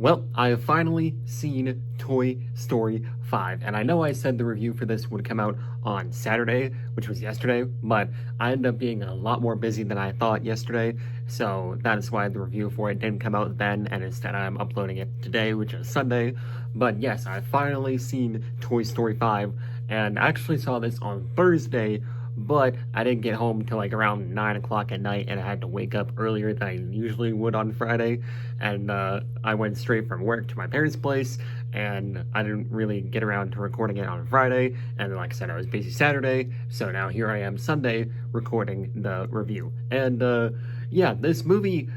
Well, I have finally seen Toy Story 5, and I know I said the review for this would come out on Saturday, which was yesterday, but I ended up being a lot more busy than I thought yesterday, so that is why the review for it didn't come out then, and instead I'm uploading it today, which is Sunday. But yes, I've finally seen Toy Story 5, and I actually saw this on Thursday, but I didn't get home till like around 9 o'clock at night, and I had to wake up earlier than I usually would on Friday. And I went straight from work to my parents' place, and I didn't really get around to recording it on Friday. And like I said, I was busy Saturday, so now here I am Sunday recording the review. And yeah, this movie,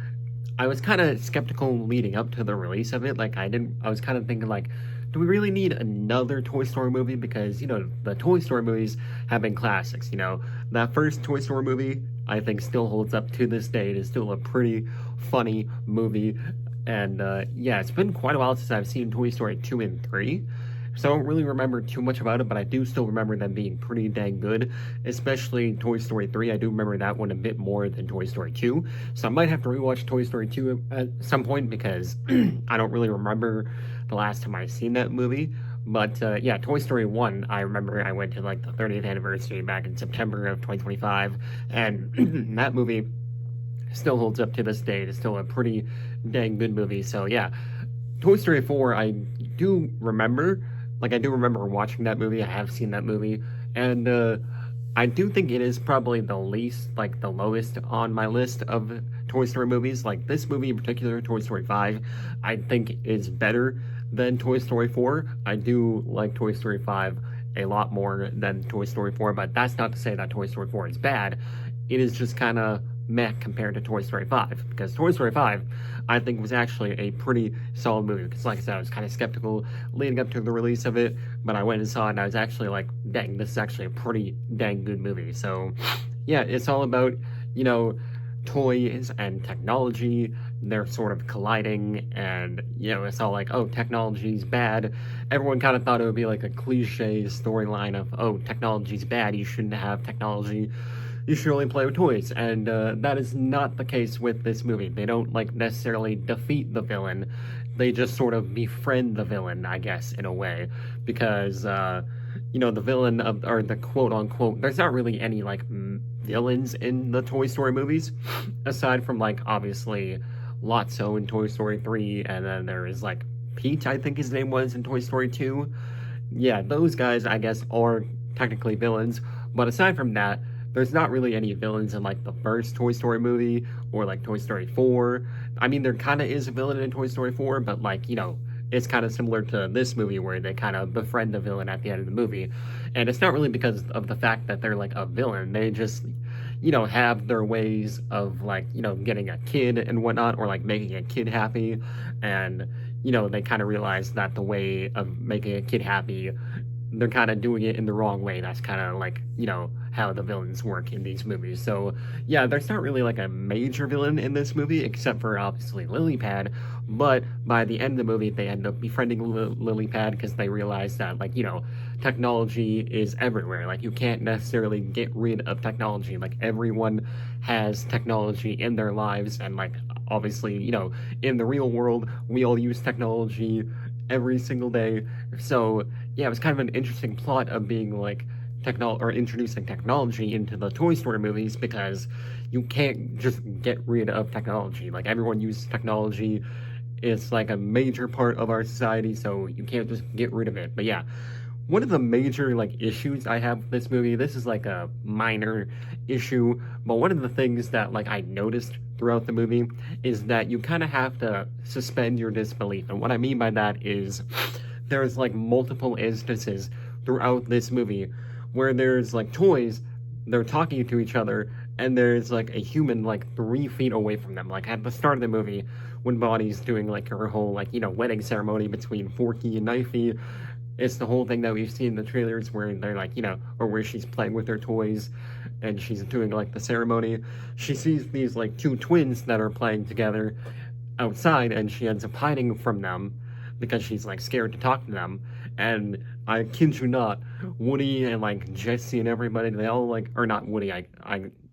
I was kind of skeptical leading up to the release of it. I was kind of thinking like, do we really need another Toy Story movie? Because, the Toy Story movies have been classics, That first Toy Story movie, I think, still holds up to this day. It is still a pretty funny movie. And, yeah, it's been quite a while since I've seen Toy Story 2 and 3. So I don't really remember too much about it, but I do still remember them being pretty dang good, especially Toy Story 3. I do remember that one a bit more than Toy Story 2. So I might have to rewatch Toy Story 2 at some point because I don't really remember the last time I seen that movie. But yeah, Toy Story 1, I remember I went to like the 30th anniversary back in September of 2025, and that movie still holds up to this day. It's still a pretty dang good movie. So yeah, Toy Story 4, do remember, I do remember watching that movie. I have seen that movie, and I do think it is probably the least, the lowest on my list of Toy Story movies. Like, this movie in particular, Toy Story 5, I think is better than Toy Story 4. I do like Toy Story 5 a lot more than Toy Story 4, but that's not to say that Toy Story 4 is bad. It is just kind of meh compared to Toy Story 5, because Toy Story 5, I think, was actually a pretty solid movie, because like I said, I was kind of skeptical leading up to the release of it, but I went and saw it, and I was actually like, dang, this is actually a pretty dang good movie. So yeah, it's all about, toys and technology. They're sort of colliding, and it's all like, oh, technology's bad. Everyone kind of thought it would be like a cliche storyline of, oh, technology's bad, you shouldn't have technology, you should only play with toys. And that is not the case with this movie. They don't necessarily defeat the villain, they just sort of befriend the villain, I guess, in a way, because the villain or the quote unquote, there's not really any villains in the Toy Story movies, aside from obviously Lotso in Toy Story 3, and then there is Pete, I think his name was, in Toy Story 2. Yeah, those guys, I guess, are technically villains, but aside from that, there's not really any villains in the first Toy Story movie or Toy Story 4. I mean, there kind of is a villain in Toy Story 4, but it's kind of similar to this movie where they kind of befriend the villain at the end of the movie. And it's not really because of the fact that they're a villain. They just, have their ways of getting a kid and whatnot, or making a kid happy. And, they kind of realize that the way of making a kid happy, they're kind of doing it in the wrong way. That's kind of how the villains work in these movies. So yeah, there's not really a major villain in this movie, except for obviously Lilypad. But by the end of the movie, they end up befriending Lilypad because they realize that technology is everywhere. You can't necessarily get rid of technology. Everyone has technology in their lives, and obviously, in the real world, we all use technology every single day. So yeah, it was kind of an interesting plot of being introducing technology into the Toy Story movies, because you can't just get rid of technology. Everyone uses technology. It's a major part of our society, so you can't just get rid of it. But yeah, one of the major issues I have with this movie, this is a minor issue, but one of the things that I noticed throughout the movie is that you kind of have to suspend your disbelief. And what I mean by that is there's multiple instances throughout this movie where there's toys, they're talking to each other, and there's a human 3 feet away from them. At the start of the movie, when Bonnie's doing her whole wedding ceremony between Forky and Knifey, it's the whole thing that we've seen in the trailers where they're or where she's playing with her toys and she's doing the ceremony. She sees these 2 twins that are playing together outside, and she ends up hiding from them because she's scared to talk to them. And I kid you not, Woody and Jesse and everybody, they all or not Woody,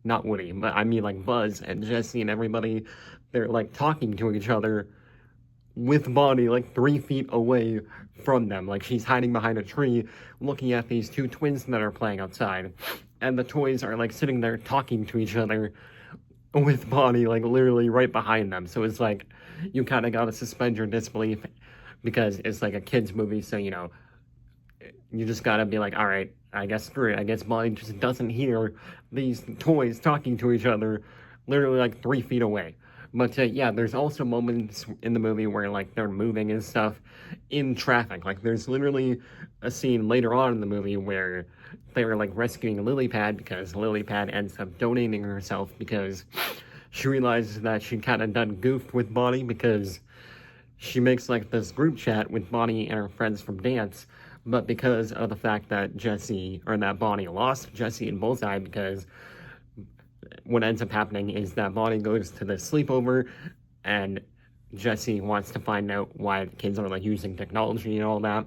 not Woody, but I mean Buzz and Jesse and everybody, they're talking to each other with Bonnie like 3 feet away from them. Like she's hiding behind a tree looking at these two twins that are playing outside. And the toys are like sitting there talking to each other with Bonnie like literally right behind them. So it's like you kind of gotta suspend your disbelief because it's like a kids movie. So you just gotta be like, all right, I guess screw it. I guess Bonnie just doesn't hear these toys talking to each other literally like 3 feet away. But yeah, there's also moments in the movie where like they're moving and stuff in traffic. Like there's literally a scene later on in the movie where they're like rescuing Lilypad because Lilypad ends up donating herself because she realizes that she kind of done goofed with Bonnie because she makes like this group chat with Bonnie and her friends from dance, but because of the fact that Bonnie lost Jesse and Bullseye, because what ends up happening is that Bonnie goes to the sleepover and Jesse wants to find out why the kids are like using technology and all that.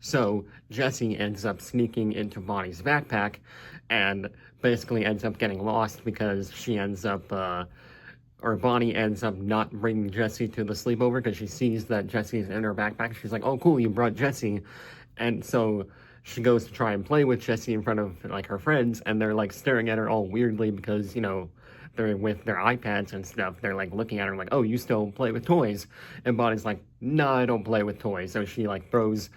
So Jesse ends up sneaking into Bonnie's backpack and basically ends up getting lost because Bonnie ends up not bringing Jesse to the sleepover because she sees that Jesse's in her backpack. She's like, oh, cool, you brought Jesse. And so she goes to try and play with Jesse in front of like her friends, and they're like staring at her all weirdly because, they're with their iPads and stuff. They're like looking at her like, oh, you still play with toys? And Bonnie's like, no, I don't play with toys. So she like throws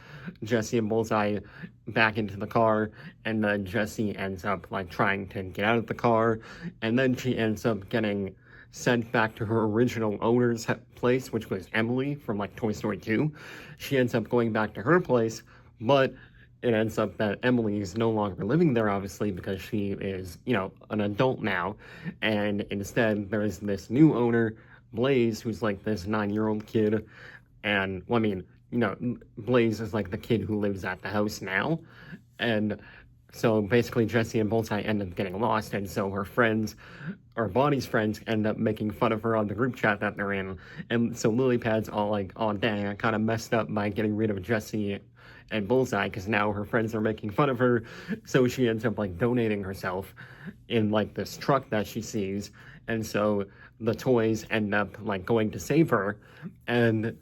Jesse and Bullseye back into the car, and then Jesse ends up like trying to get out of the car, and then she ends up getting sent back to her original owner's place, which was Emily from like Toy Story 2. She ends up going back to her place, but it ends up that Emily is no longer living there, obviously, because she is, an adult now. And instead, there is this new owner, Blaze, who's like this 9-year-old kid. And, well, I mean, Blaze is like the kid who lives at the house now. And so basically, Jesse and Bullseye end up getting lost. And so her friends, or Bonnie's friends, end up making fun of her on the group chat that they're in. And so Lilypad's all like, oh, dang, I kind of messed up by getting rid of Jesse and Bullseye because now her friends are making fun of her. So she ends up like donating herself in like this truck that she sees. And so the toys end up like going to save her. And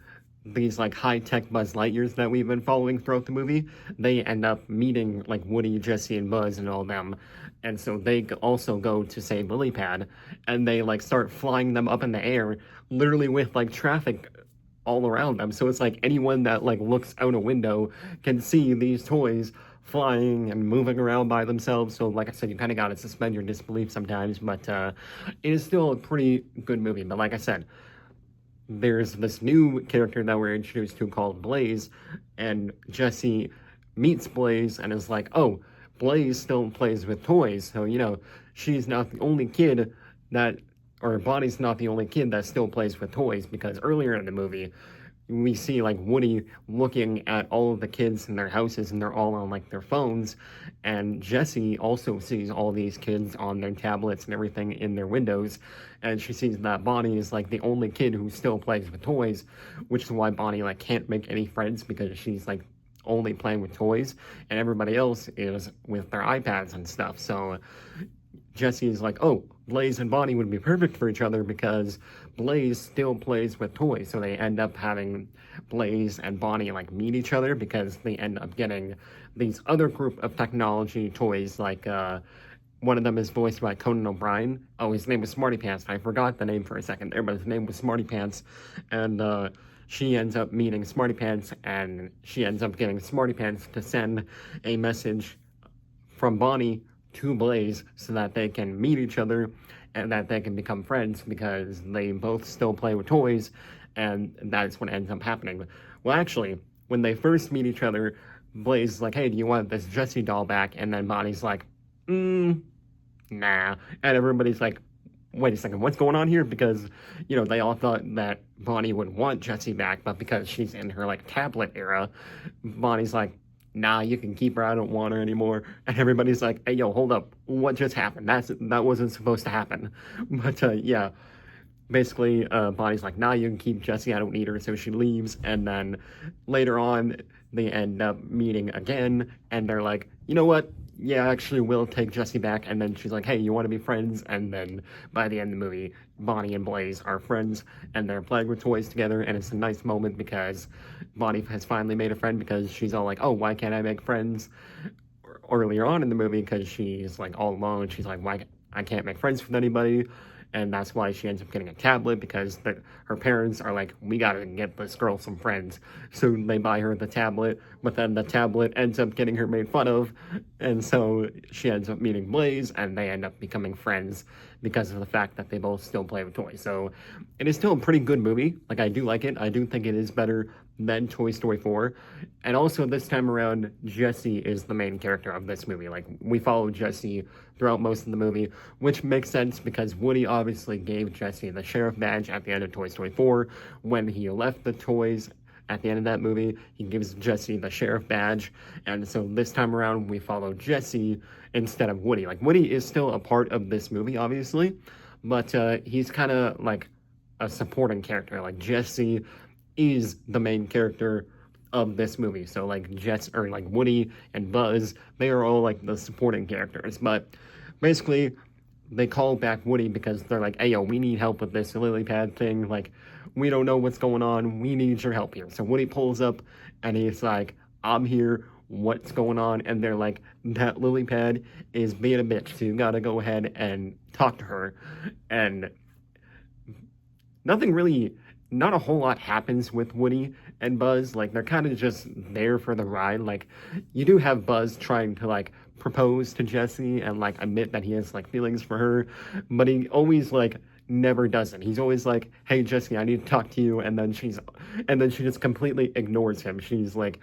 these like high-tech Buzz Lightyears that we've been following throughout the movie, they end up meeting like Woody, Jesse, and Buzz and all them. And so they also go to save Lilypad, and they like start flying them up in the air, literally with like traffic all around them. So it's like anyone that like looks out a window can see these toys flying and moving around by themselves. So like I said, you kind of got to suspend your disbelief sometimes, but it is still a pretty good movie. But like I said, there's this new character that we're introduced to called Blaze, and Jesse meets Blaze and is like, oh, Blaze still plays with toys. So, she's not the only kid Bonnie's not the only kid that still plays with toys, because earlier in the movie, we see like Woody looking at all of the kids in their houses and they're all on like their phones, and Jessie also sees all these kids on their tablets and everything in their windows, and she sees that Bonnie is like the only kid who still plays with toys, which is why Bonnie like can't make any friends because she's like only playing with toys and everybody else is with their iPads and stuff. So Jesse is like, oh, Blaze and Bonnie would be perfect for each other because Blaze still plays with toys. So they end up having Blaze and Bonnie like meet each other because they end up getting these other group of technology toys. Like one of them is voiced by Conan O'Brien. Oh, his name was Smarty Pants. I forgot the name for a second there, but his name was Smarty Pants. And she ends up meeting Smarty Pants, and she ends up getting Smarty Pants to send a message from Bonnie to Blaze so that they can meet each other and that they can become friends because they both still play with toys, and that's what ends up happening. Well, actually, when they first meet each other, Blaze is like, hey, do you want this Jessie doll back? And then Bonnie's like, nah. And everybody's like, wait a second, what's going on here? Because, they all thought that Bonnie would want Jessie back, but because she's in her, like, tablet era, Bonnie's like, nah, you can keep her, I don't want her anymore. And everybody's like, hey, yo, hold up, what just happened? That wasn't supposed to happen. But, yeah, basically, Bonnie's like, nah, you can keep Jessie, I don't need her, so she leaves, and then later on, they end up meeting again, and they're like, you know what? Yeah, actually, we'll take Jessie back, and then she's like, hey, you want to be friends? And then by the end of the movie, Bonnie and Blaze are friends and they're playing with toys together, and it's a nice moment because Bonnie has finally made a friend because she's all like, oh, why can't I make friends? Earlier on in the movie, because she's like all alone, she's like, why I can't make friends with anybody, and that's why she ends up getting a tablet because her parents are like, we gotta get this girl some friends, so they buy her the tablet, but then the tablet ends up getting her made fun of, and so she ends up meeting Blaze, and they end up becoming friends because of the fact that they both still play with toys. So it is still a pretty good movie. Like, I do like it. I do think it is better than Toy Story 4. And also, this time around, Jessie is the main character of this movie. Like, we follow Jessie throughout most of the movie, which makes sense because Woody obviously gave Jessie the sheriff badge at the end of Toy Story 4. When he left the toys at the end of that movie, he gives Jessie the sheriff badge, and so this time around, we follow Jessie instead of Woody. Like, Woody is still a part of this movie, obviously, but he's kind of like a supporting character. Like, Jessie is the main character of this movie, so like Woody and Buzz, they are all like the supporting characters, but basically, they call back Woody because they're like, hey, yo, we need help with this lily pad thing. Like, we don't know what's going on. We need your help here. So Woody pulls up, and he's like, I'm here. What's going on? And they're like, that lily pad is being a bitch, so you gotta go ahead and talk to her. And not a whole lot happens with Woody and Buzz. Like, they're kind of just there for the ride. Like, you do have Buzz trying to, like, propose to Jessie and, like, admit that he has, like, feelings for her, but he always, like, never does it. He's always like, hey, Jessie, I need to talk to you, and then she just completely ignores him. She's like,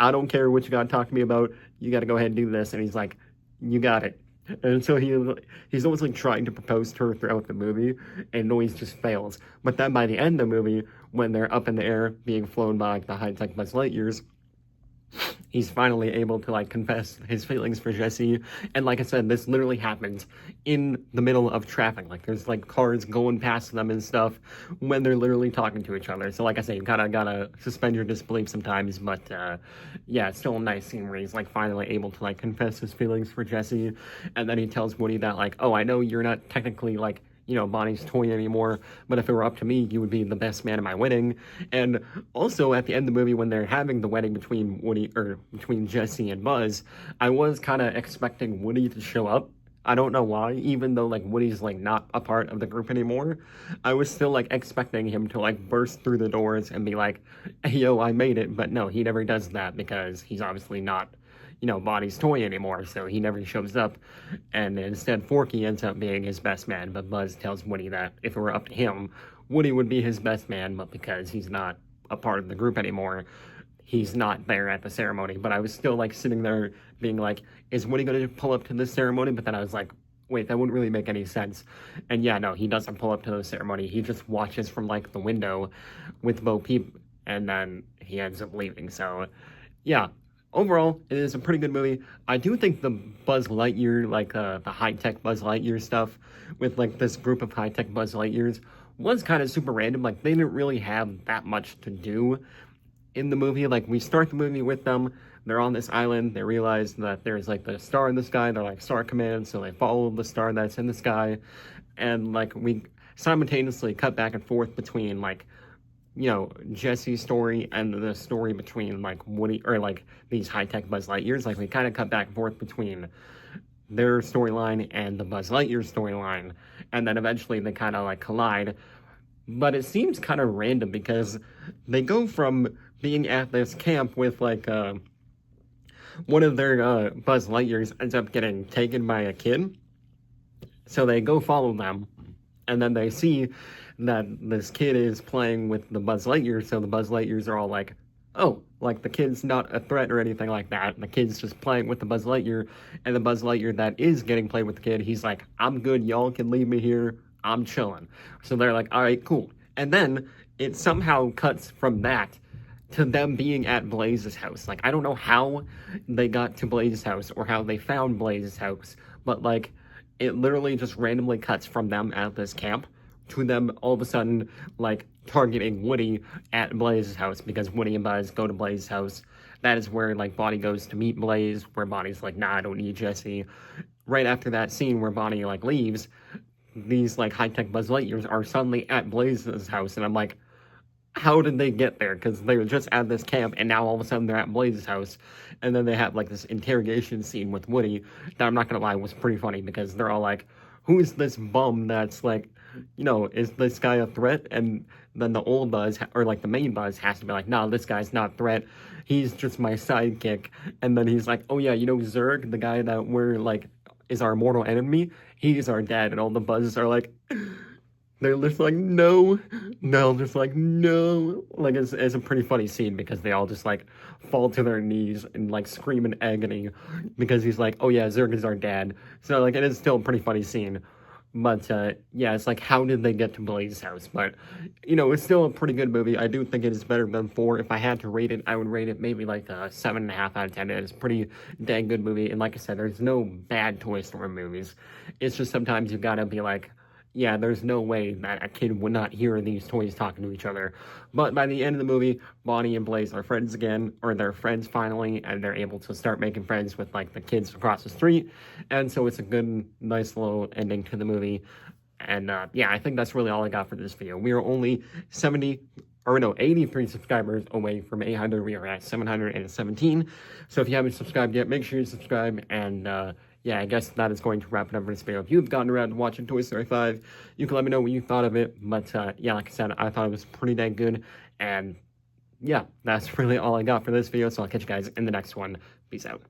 I don't care what you gotta talk to me about, you gotta go ahead and do this, and he's like, you got it. And so he's always like trying to propose to her throughout the movie, and always just fails. But then by the end of the movie, when they're up in the air being flown by like the high-tech Buzz Lightyears, he's finally able to like confess his feelings for Jessie. And like I said, this literally happens in the middle of traffic. Like, there's like cars going past them and stuff when they're literally talking to each other. So like I said, you kind of gotta suspend your disbelief sometimes, but yeah, it's still a nice scene where he's like finally able to like confess his feelings for Jessie. And then he tells Woody that like, oh, I know you're not technically like, you know, Bonnie's toy anymore, but if it were up to me, you would be the best man at my wedding. And also at the end of the movie, when they're having the wedding between Jessie and Buzz, I was kind of expecting Woody to show up. I don't know why, even though like Woody's like not a part of the group anymore, I was still like expecting him to like burst through the doors and be like, hey, yo, I made it. But no, he never does that because he's obviously not, you know, Bonnie's toy anymore, so he never shows up, and instead Forky ends up being his best man. But Buzz tells Woody that if it were up to him, Woody would be his best man, but because he's not a part of the group anymore, he's not there at the ceremony. But I was still like sitting there being like, is Woody going to pull up to this ceremony? But then I was like, wait, that wouldn't really make any sense. And yeah, no, he doesn't pull up to the ceremony. He just watches from like the window with Bo Peep, and then he ends up leaving. So yeah, overall, it is a pretty good movie. I do think the Buzz Lightyear, like the high-tech Buzz Lightyear stuff with like this group of high-tech Buzz Lightyears was kind of super random. Like, they didn't really have that much to do in the movie. Like, we start the movie with them. They're on this island. They realize that there's like the star in the sky. They're like Star Command, so they follow the star that's in the sky. And like, we simultaneously cut back and forth between like, you know, Jessie's story and the story between like Woody, or like these high-tech Buzz Lightyears. Like, we kind of cut back and forth between their storyline and the Buzz Lightyear storyline, and then eventually they kind of like collide. But it seems kind of random because they go from being at this camp with like one of their Buzz Lightyears ends up getting taken by a kid, so they go follow them, and then they see that this kid is playing with the Buzz Lightyear, so the Buzz Lightyears are all like, oh, like the kid's not a threat or anything like that. The kid's just playing with the Buzz Lightyear, and the Buzz Lightyear that is getting played with the kid, he's like, I'm good, y'all can leave me here, I'm chilling. So they're like, all right, cool. And then it somehow cuts from that to them being at Blaze's house. Like, I don't know how they got to Blaze's house or how they found Blaze's house, but like, it literally just randomly cuts from them at this camp to them all of a sudden, like, targeting Woody at Blaze's house, because Woody and Buzz go to Blaze's house. That is where, like, Bonnie goes to meet Blaze, where Bonnie's like, nah, I don't need Jessie. Right after that scene where Bonnie, like, leaves, these, like, high-tech Buzz Lightyears are suddenly at Blaze's house, and I'm like, how did they get there? Because they were just at this camp, and now all of a sudden they're at Blaze's house, and then they have, like, this interrogation scene with Woody that I'm not gonna lie was pretty funny, because they're all like, who is this bum that's, like, is this guy a threat? And then the old Buzz, or, like, the main Buzz has to be like, nah, this guy's not a threat, he's just my sidekick. And then he's like, oh yeah, Zurg, the guy that we're, like, is our mortal enemy, he's our dad. And all the Buzzes are like, they're just like, no, just like, no. Like, it's a pretty funny scene, because they all just, like, fall to their knees and, like, scream in agony, because he's like, oh yeah, Zurg is our dad. So, like, it is still a pretty funny scene. But, yeah, it's like, how did they get to Blaze's house? But, it's still a pretty good movie. I do think it is better than 4. If I had to rate it, I would rate it maybe like a 7.5 out of 10. It's a pretty dang good movie. And like I said, there's no bad Toy Story movies. It's just sometimes you gotta be like, yeah, there's no way that a kid would not hear these toys talking to each other. But by the end of the movie, Bonnie and Blaze are friends again, or they're friends finally, and they're able to start making friends with, like, the kids across the street. And so it's a good, nice little ending to the movie. And, yeah, I think that's really all I got for this video. We are only 83 subscribers away from 800. We are at 717. So if you haven't subscribed yet, make sure you subscribe. And, yeah, I guess that is going to wrap it up for this video. If you've gotten around to watching Toy Story 5, you can let me know what you thought of it. But, yeah, like I said, I thought it was pretty dang good. And, yeah, that's really all I got for this video. So I'll catch you guys in the next one. Peace out.